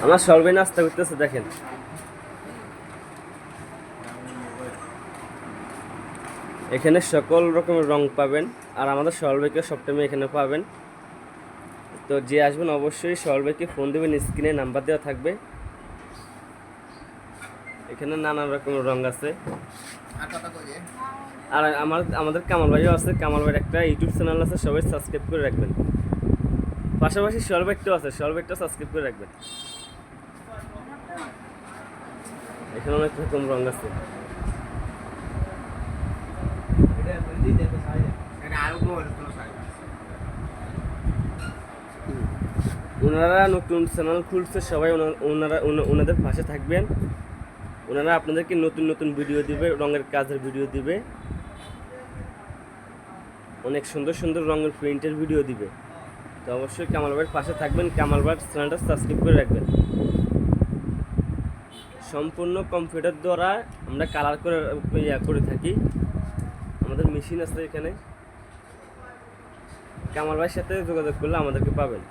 আমার সর্বে নাস্তা করতেছে দেখেন। এখানে সকল রকমের রং পাবেন, আর আমাদের সরলভাইকে সবটাইমে এখানে পাবেন। তো যে আসবেন অবশ্যই সরলভাইকে ফোন দেবেন, স্ক্রিনে নাম্বার দেওয়া থাকবে। এখানে নানান রকমের রং আছে। আর আমাদের কামাল ভাইও আছে। কামাল ভাইয়ের একটা ইউটিউব চ্যানেল আছে, সবাই সাবস্ক্রাইব করে রাখবেন। পাশাপাশি সরলভাইটাও আছে, সরলভাইটাও সাবস্ক্রাইব করে রাখবেন। এখানে অনেক রকম রং আছে। ওনারা নতুন চ্যানেল খুলছে, সবাই ওনাদের পাশে থাকবেন। ওনারা আপনাদেরকে নতুন নতুন ভিডিও দিবে, রঙের কাজের ভিডিও দিবে, অনেক সুন্দর সুন্দর রঙের প্রিন্টের ভিডিও দিবে। তো অবশ্যই কামাল ভাইয়ের পাশে থাকবেন, কামাল ভাইয়ের চ্যানেলটা সাবস্ক্রাইব করে রাখবেন। সম্পূর্ণ কম্পিউটার দ্বারা আমরা কালার করে থাকি। আমাদের মেশিন আছে এখানে। কামাল ভাইয়ের সাথে যোগাযোগ করলে আমাদেরকে পাবেন।